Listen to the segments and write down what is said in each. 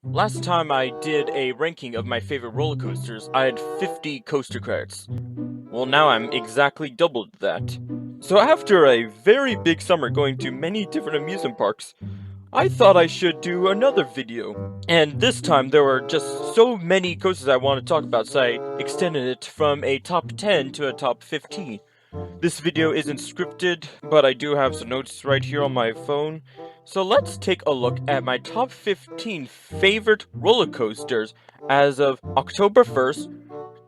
Last time I did a ranking of my favorite roller coasters, I had 50 coaster credits. Well, now I'm exactly doubled that. So after a very big summer going to many different amusement parks, I thought I should do another video. And this time there were just so many coasters I want to talk about, so I extended it from a top 10 to a top 15. This video isn't scripted, but I do have some notes right here on my phone. So let's take a look at my top 15 favorite roller coasters as of October 1st,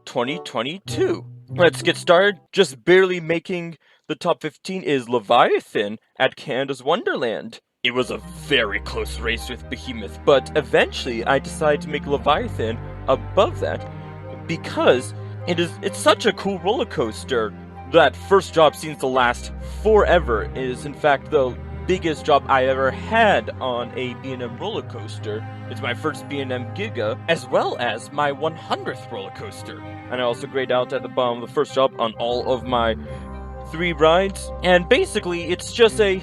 2022. Let's get started. Just barely making the top 15 is Leviathan at Canada's Wonderland. It was a very close race with Behemoth, but eventually I decided to make Leviathan above that because it's such a cool roller coaster. That first drop seems to last forever. It is in fact the biggest drop I ever had on a B&M roller coaster. It's my first B&M Giga, as well as my 100th roller coaster. And I also grayed out at the bottom of the first drop on all of my 3 rides. And basically, it's just a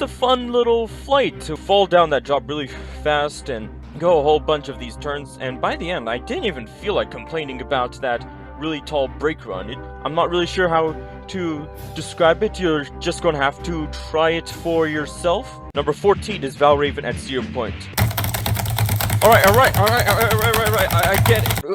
fun little flight to fall down that drop really fast and go a whole bunch of these turns. And by the end, I didn't even feel like complaining about that really tall brake run. I'm not really sure how to describe it. You're just gonna have to try it for yourself. Number 14 is Valraven at Cedar Point. Alright, I get it.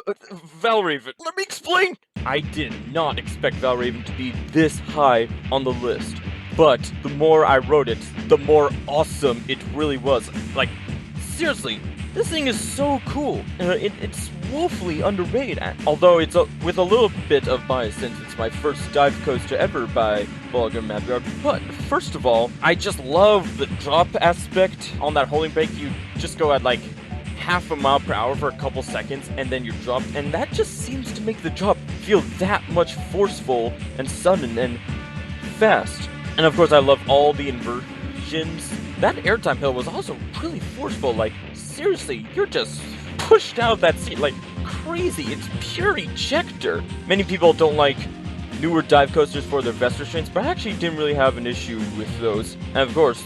Valraven, let me explain! I did not expect Valraven to be this high on the list, but the more I rode it, the more awesome it really was. Like, seriously, this thing is so cool. It's woefully underrated, although it's with a little bit of bias since it's my first dive coaster ever by Bolliger Mapyard. But first of all, I just love the drop aspect on that holding brake. You just go at like half a mile per hour for a couple seconds and then you're dropped, and that just seems to make the drop feel that much forceful and sudden and fast. And of course I love all the inversions. That Airtime hill was also really forceful. Like, seriously, you're just pushed out of that seat like crazy. It's pure ejector. Many people don't like newer dive coasters for their vest restraints, but I actually didn't really have an issue with those. And of course,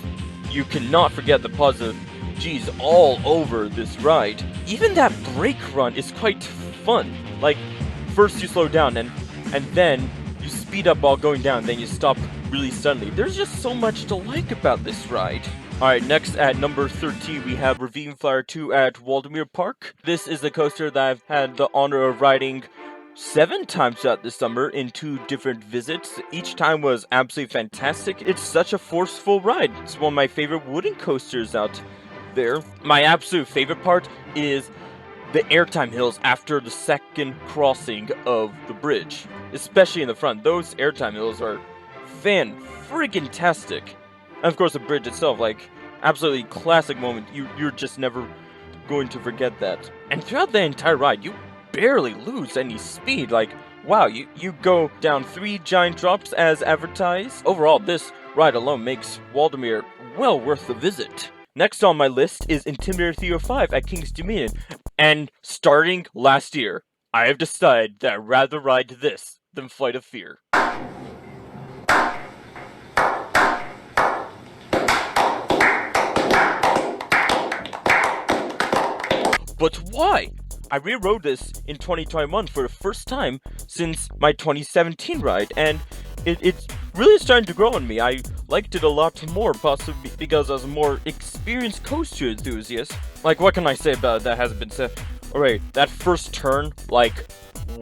you cannot forget the positive G's all over this ride. Even that brake run is quite fun. Like, first you slow down and then you speed up while going down, then you stop really suddenly. There's just so much to like about this ride. Alright, next at number 13 we have Ravine Flyer 2 at Waldemere Park. This is the coaster that I've had the honor of riding 7 times throughout this summer in 2 different visits. Each time was absolutely fantastic. It's such a forceful ride. It's one of my favorite wooden coasters out there. My absolute favorite part is the Airtime hills after the second crossing of the bridge. Especially in the front. Those Airtime hills are fan-friggin-tastic. And of course the bridge itself, like, absolutely classic moment. You're just never going to forget that. And throughout the entire ride, you barely lose any speed. Like, wow, you go down 3 giant drops as advertised. Overall, this ride alone makes Waldemere well worth the visit. Next on my list is Intimidator 305 at King's Dominion. And starting last year, I have decided that I'd rather ride this than Flight of Fear. But why? I rerode this in 2021 for the first time since my 2017 ride, and it's really starting to grow on me. I liked it a lot more, possibly because I was a more experienced coaster enthusiast. Like, what can I say about it that hasn't been said? Alright, that first turn, like,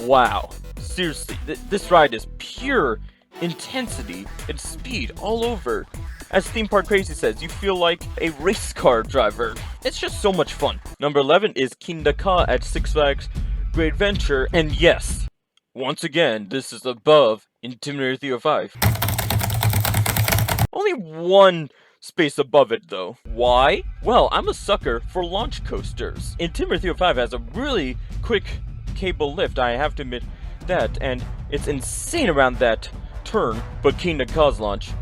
wow. Seriously, this ride is pure intensity and speed all over. As Theme Park Crazy says, you feel like a race car driver. It's just so much fun. Number 11 is Kingda Ka at Six Flags Great Adventure, and yes, once again, this is above Intimidator 305. Only one space above it though. Why? Well, I'm a sucker for launch coasters. Intimidator 305 has a really quick cable lift, I have to admit that, and it's insane around that turn, but Kingda Ka's launch,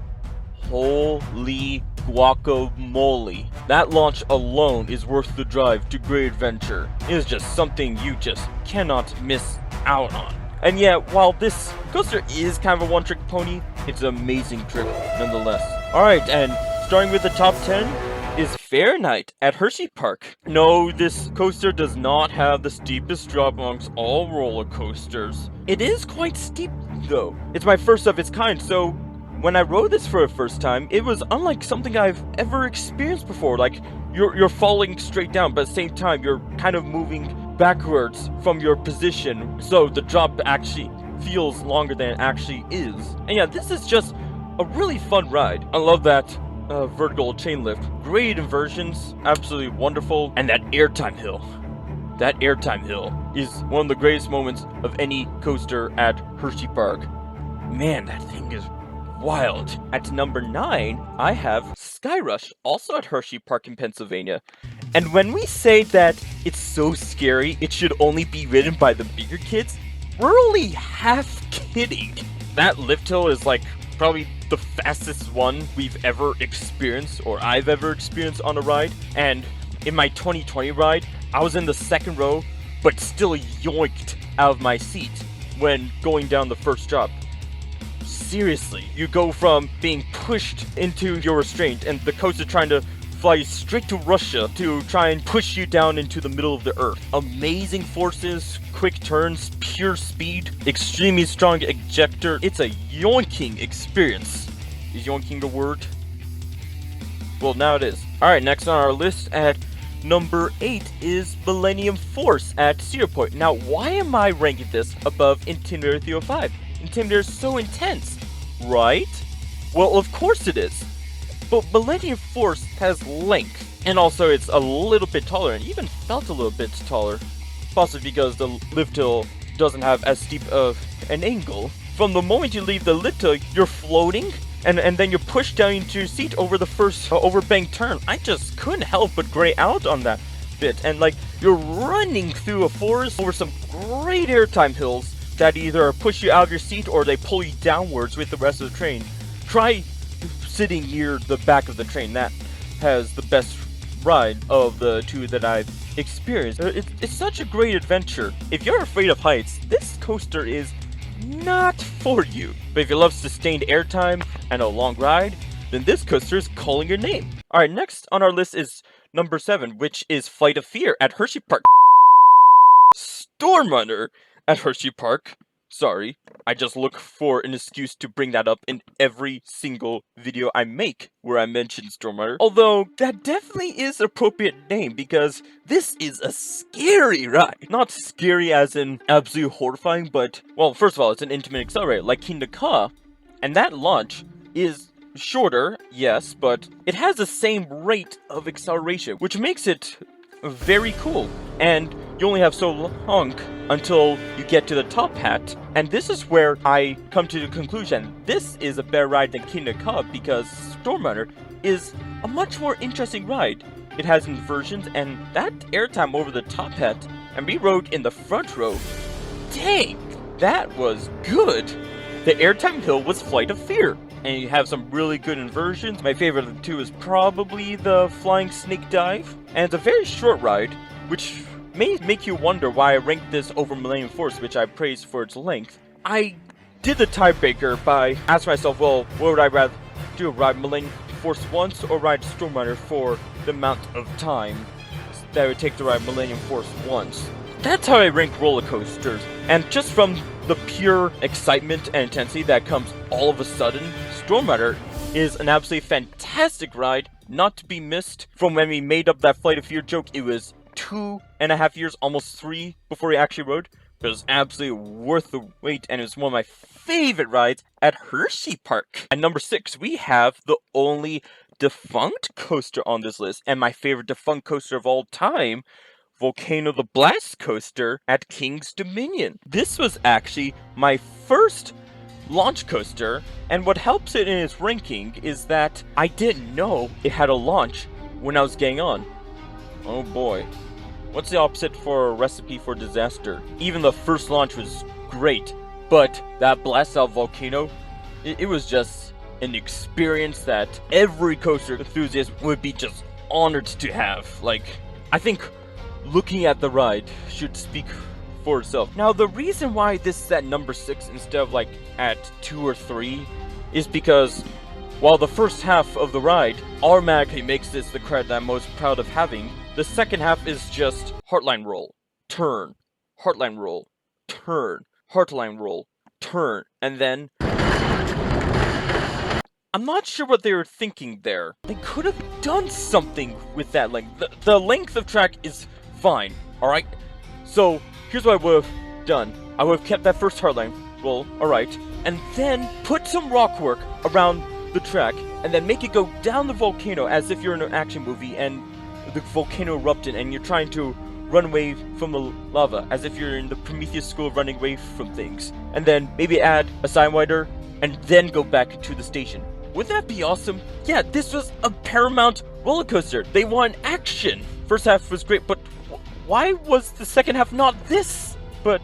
holy guacamole. That launch alone is worth the drive to Great Adventure. It is just something you just cannot miss out on. And yeah, while this coaster is kind of a one-trick pony, it's an amazing trip nonetheless. Alright, and starting with the top 10, is Fahrenheit at Hershey Park. No, this coaster does not have the steepest drop amongst all roller coasters. It is quite steep though. It's my first of its kind, so when I rode this for the first time, it was unlike something I've ever experienced before. Like, you're falling straight down, but at the same time, you're kind of moving backwards from your position, so the drop actually feels longer than it actually is. And yeah, this is just a really fun ride. I love that vertical chain lift. Great inversions, absolutely wonderful. And that airtime hill. That airtime hill is one of the greatest moments of any coaster at Hershey Park. Man, that thing is wild. At number 9, I have Sky Rush, also at Hershey Park in Pennsylvania. And when we say that it's so scary, it should only be ridden by the bigger kids, we're only half kidding. That lift hill is like probably the fastest one we've ever experienced, or I've ever experienced on a ride. And in my 2020 ride, I was in the second row, but still yoinked out of my seat when going down the first drop. Seriously, you go from being pushed into your restraint and the coaster trying to fly straight to Russia to try and push you down into the middle of the earth. Amazing forces, quick turns, pure speed, extremely strong ejector. It's a yoinking experience. Is yoinking the word? Well, now it is. Alright, next on our list at number 8 is Millennium Force at Cedar Point. Now, why am I ranking this above Intimidator 305? Intimidator is so intense, right? Well, of course it is. But Millennium Force has length, and also it's a little bit taller, and even felt a little bit taller. Possibly because the lift hill doesn't have as steep of an angle. From the moment you leave the lift hill, you're floating, and then you're pushed down into your seat over the first overbanked turn. I just couldn't help but gray out on that bit, and like, you're running through a forest over some great airtime hills that either push you out of your seat or they pull you downwards with the rest of the train. Try sitting near the back of the train. That has the best ride of the two that I've experienced. It's such a great adventure. If you're afraid of heights, this coaster is not for you. But if you love sustained airtime and a long ride, then this coaster is calling your name. Alright, next on our list is number 7, which is Flight of Fear at Hershey Park. Storm Runner at Hershey Park. Sorry, I just look for an excuse to bring that up in every single video I make where I mention Storm Runner. Although, that definitely is an appropriate name because this is a scary ride. Not scary as in absolutely horrifying, but, well, first of all, it's an intimate accelerator like Kingda Ka, and that launch is shorter, yes, but it has the same rate of acceleration, which makes it very cool. And you only have so long until you get to the top hat, and this is where I come to the conclusion this is a better ride than Kingda Ka because Storm Runner is a much more interesting ride. It has inversions, and that airtime over the top hat, and we rode in the front row. Dang, that was good. The airtime hill was Flight of Fear, and you have some really good inversions. My favorite of the two is probably the Flying Snake Dive, and it's a very short ride, which may make you wonder why I ranked this over Millennium Force, which I praised for its length. I did the tiebreaker by asking myself, well, what would I rather do, ride Millennium Force once or ride Storm Runner for the amount of time that it would take to ride Millennium Force once? That's how I rank roller coasters, and just from the pure excitement and intensity that comes all of a sudden, Storm Runner is an absolutely fantastic ride, not to be missed. From when we made up that Flight of Fear joke, it was 2.5 years, almost 3, before we actually rode. But it was absolutely worth the wait, and it was one of my favorite rides at Hershey Park. At number 6, we have the only defunct coaster on this list, and my favorite defunct coaster of all time, Volcano the Blast Coaster at King's Dominion. This was actually my first launch coaster, and what helps it in its ranking is that I didn't know it had a launch when I was getting on. Oh boy. What's the opposite for a recipe for disaster? Even the first launch was great, but that blast out volcano, it was just an experience that every coaster enthusiast would be just honored to have. Like, I think looking at the ride should speak for itself. Now, the reason why this is at number 6 instead of like at 2 or 3 is because While the first half of the ride automatically makes this the credit that I'm most proud of having, the second half is just heartline roll, turn, heartline roll, turn, heartline roll, turn, and then... I'm not sure what they were thinking there. They could have done something with that length. The length of track is fine, alright? So, here's what I would have done. I would have kept that first heartline roll, alright, and then put some rock work around the track, and then make it go down the volcano as if you're in an action movie and the volcano erupted and you're trying to run away from the lava, as if you're in the Prometheus school of running away from things. And then maybe add a sidewinder, and then go back to the station. Wouldn't that be awesome? Yeah, this was a Paramount roller coaster. They want action. First half was great, but why was the second half not this? But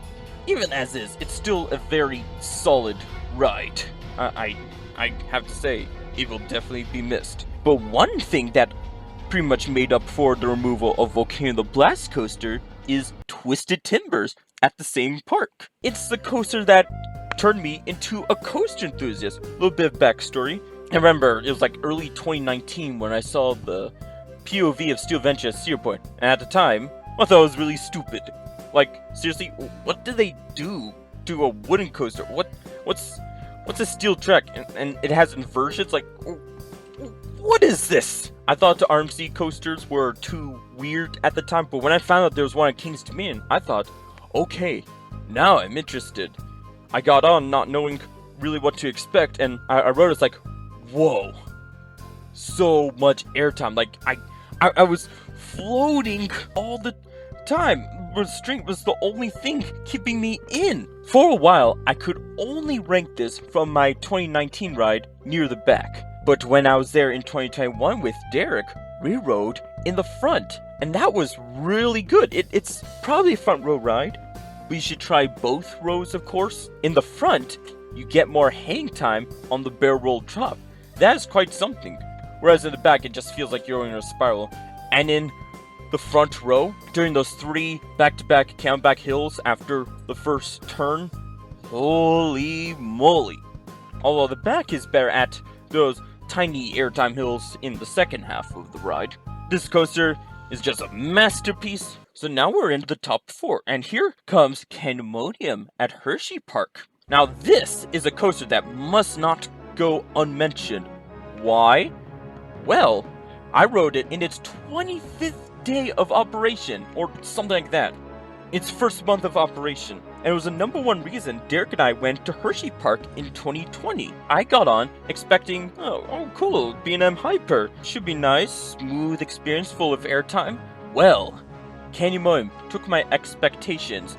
even as is, it's still a very solid ride. I have to say, it will definitely be missed. But one thing that pretty much made up for the removal of Volcano the Blast Coaster is Twisted Timbers at the same park. It's the coaster that turned me into a coaster enthusiast. A little bit of backstory. I remember it was like early 2019 when I saw the POV of Steel Venture at Cedar Point, and at the time, I thought it was really stupid. Like, seriously, what did they do to a wooden coaster? What's a steel track and it has inversions? Like, what is this? I thought the RMC coasters were too weird at the time, but when I found out there was one at King's Dominion, I thought, okay, now I'm interested. I got on not knowing really what to expect, and I wrote it's like, whoa, so much airtime. Like, I was floating all the time. Restraint was the only thing keeping me in. For a while, I could only rank this from my 2019 ride near the back. But when I was there in 2021 with Derek, we rode in the front. And that was really good. It's probably a front row ride, but you should try both rows, of course. In the front, you get more hang time on the barrel roll drop. That is quite something. Whereas in the back, it just feels like you're in a spiral. And in the front row, during those 3 back-to-back countback hills after the first turn, holy moly. Although the back is better at those tiny airtime hills in the second half of the ride. This coaster is just a masterpiece. So now we're in the top 4, and here comes Canobie at Hershey Park. Now this is a coaster that must not go unmentioned. Why? Well, I rode it in its 25th day of operation, or something like that. Its first month of operation, and it was the #1 reason Derek and I went to Hershey Park in 2020. I got on expecting, oh cool, B&M Hyper, should be nice, smooth experience full of airtime. Well, Canobie took my expectations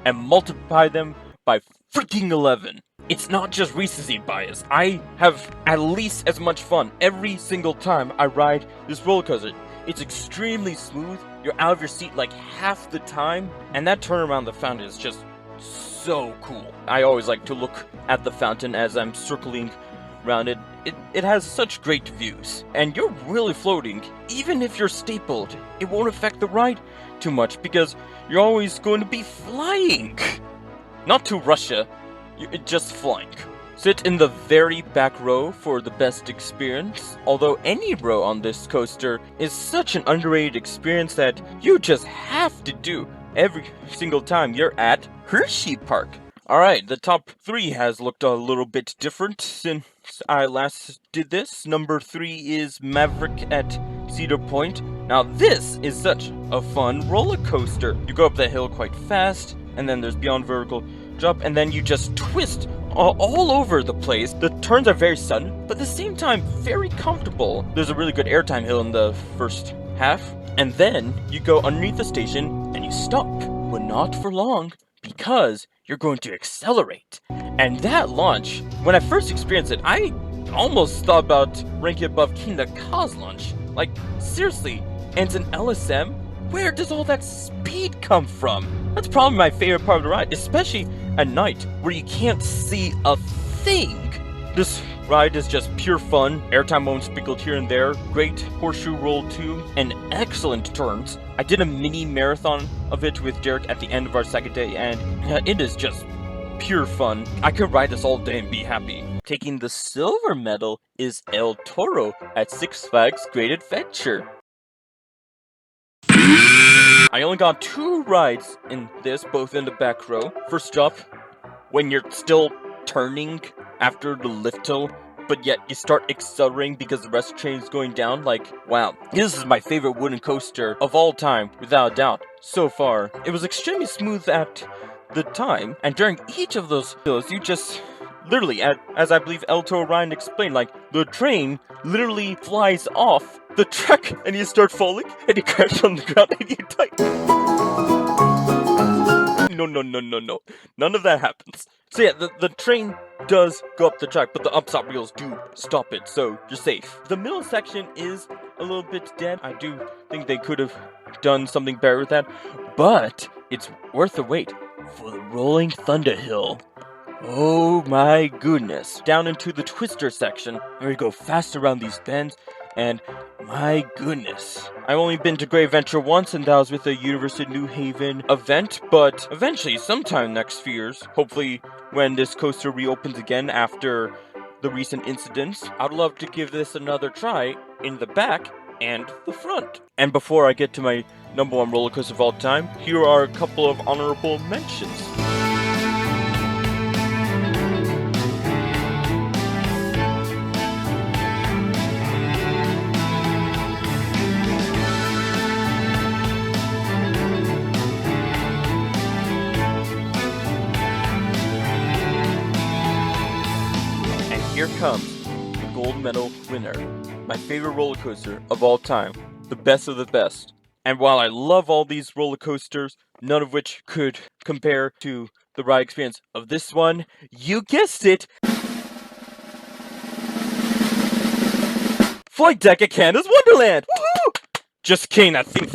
and multiplied them by freaking 11. It's not just recency bias. I have at least as much fun every single time I ride this roller coaster. It's extremely smooth, you're out of your seat like half the time, and that turn around the fountain is just so cool. I always like to look at the fountain as I'm circling around it. It has such great views, and you're really floating. Even if you're stapled, it won't affect the ride too much because you're always going to be flying. Not to Russia, you're just flying. Sit in the very back row for the best experience. Although any row on this coaster is such an underrated experience that you just have to do every single time you're at Hershey Park. Alright, the top 3 has looked a little bit different since I last did this. Number 3 is Maverick at Cedar Point. Now this is such a fun roller coaster. You go up the hill quite fast, and then there's beyond vertical drop, and then you just twist all over the place. The turns are very sudden, but at the same time, very comfortable. There's a really good airtime hill in the first half, and then you go underneath the station, and you stop, but not for long, because you're going to accelerate. And that launch, when I first experienced it, I almost thought about ranking above King the Ka's launch. Like, seriously, and it's an LSM? Where does all that speed come from? That's probably my favorite part of the ride, especially at night, where you can't see a thing. This ride is just pure fun, airtime moments sprinkled here and there, great horseshoe roll too, and excellent turns. I did a mini marathon of it with Derek at the end of our second day, and it is just pure fun. I could ride this all day and be happy. Taking the silver medal is El Toro at Six Flags Great Adventure. I only got 2 rides in this, both in the back row. First up, when you're still turning after the lift hill, but yet you start accelerating because the rest of the train is going down. Like, wow, this is my favorite wooden coaster of all time, without a doubt, so far. It was extremely smooth at the time, and during each of those hills, you just literally, as I believe El Toro Ryan explained, like, the train literally flies off the track, and you start falling, and you crash on the ground, and you die. No. None of that happens. So yeah, the train does go up the track, but the upstop wheels do stop it, so you're safe. The middle section is a little bit dead. I do think they could have done something better with that, but it's worth the wait for the Rolling Thunder Hill. Oh my goodness. Down into the twister section, where you go fast around these bends, and my goodness. I've only been to Great Adventure once, and that was with a University of New Haven event, but eventually, sometime next few years, hopefully when this coaster reopens again after the recent incidents, I'd love to give this another try in the back and the front. And before I get to my #1 roller coaster of all time, here are a couple of honorable mentions. Here comes the gold medal winner, my favorite roller coaster of all time, the best of the best. And while I love all these roller coasters, none of which could compare to the ride experience of this one, you guessed it, Flight Deck at Canada's Wonderland! Woohoo! Just kidding, that thing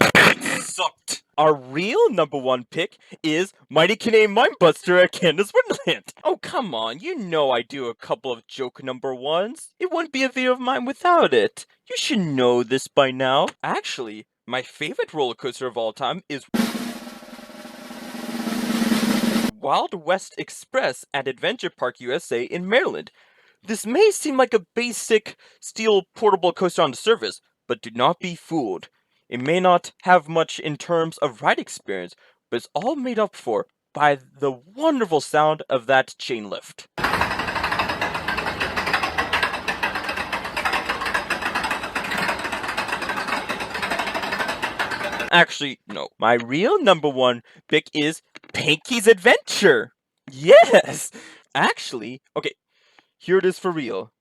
sucked. Our real #1 pick is Mighty Canadian Mindbuster at Canada's Wonderland. Oh, come on, you know I do a couple of joke #1s. It wouldn't be a video of mine without it. You should know this by now. Actually, my favorite roller coaster of all time is Wild West Express at Adventure Park USA in Maryland. This may seem like a basic steel portable coaster on the surface, but do not be fooled. It may not have much in terms of ride experience, but it's all made up for by the wonderful sound of that chain lift. Actually, no. My real #1 pick is Pinky's Adventure. Yes! Actually, okay, here it is for real.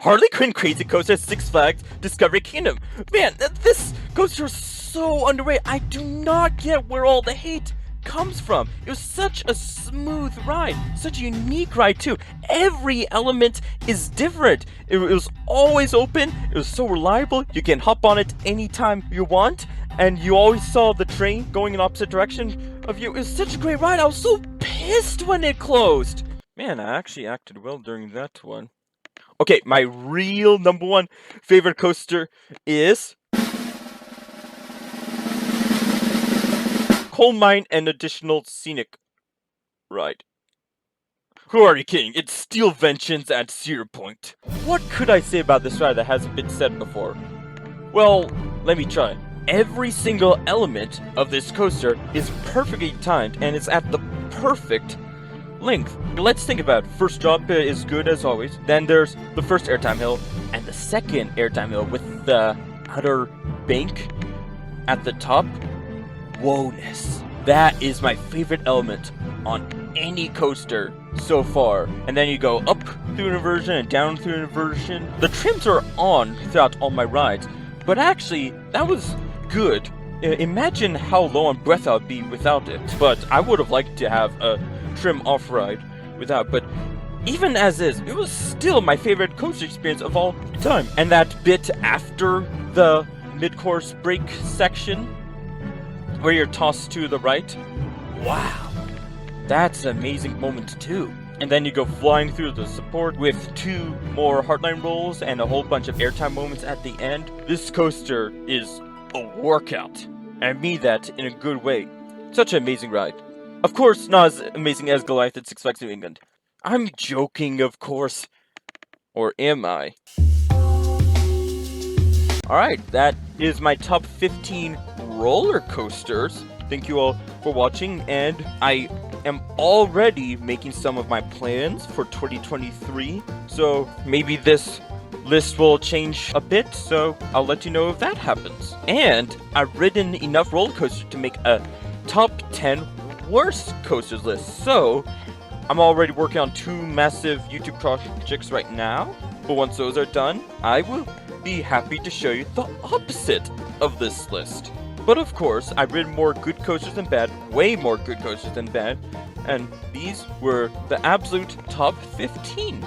Harley Quinn Crazy Coaster at Six Flags Discovery Kingdom. Man, this coaster is so underrated. I do not get where all the hate comes from. It was such a smooth ride, such a unique ride too. Every element is different. It was always open. It was so reliable. You can hop on it anytime you want, and you always saw the train going in opposite direction of you. It was such a great ride. I was so pissed when it closed. Man, I actually acted well during that one. Okay, my real #1 favorite coaster is Coal Mine and Additional Scenic Ride. Who are you kidding? It's Steel Vengeance at Cedar Point. What could I say about this ride that hasn't been said before? Well, let me try. Every single element of this coaster is perfectly timed, and it's at the perfect length. Let's think about it. First drop is good as always. Then there's the first Airtime hill and the second Airtime hill with the outer bank at the top. Whoa-ness. That is my favorite element on any coaster so far. And then you go up through an inversion and down through an inversion. The trims are on throughout all my rides, but actually that was good. Imagine how low on breath I would be without it. But I would have liked to have a trim off ride without, but even as is, it was still my favorite coaster experience of all time. And that bit after the mid-course break section, where you're tossed to the right, wow, that's an amazing moment too. And then you go flying through the support with 2 more Heartline rolls and a whole bunch of Airtime moments at the end. This coaster is a workout, and I mean that in a good way. Such an amazing ride. Of course, not as amazing as Goliath at Six Flags New England. I'm joking, of course. Or am I? Alright, that is my top 15 roller coasters. Thank you all for watching, and I am already making some of my plans for 2023. So maybe this list will change a bit, so I'll let you know if that happens. And I've ridden enough roller coasters to make a top 10 worst coasters list. So I'm already working on 2 massive YouTube projects right now, but once those are done, I will be happy to show you the opposite of this list. But of course, I've ridden more good coasters than bad, way more good coasters than bad, and these were the absolute top 15.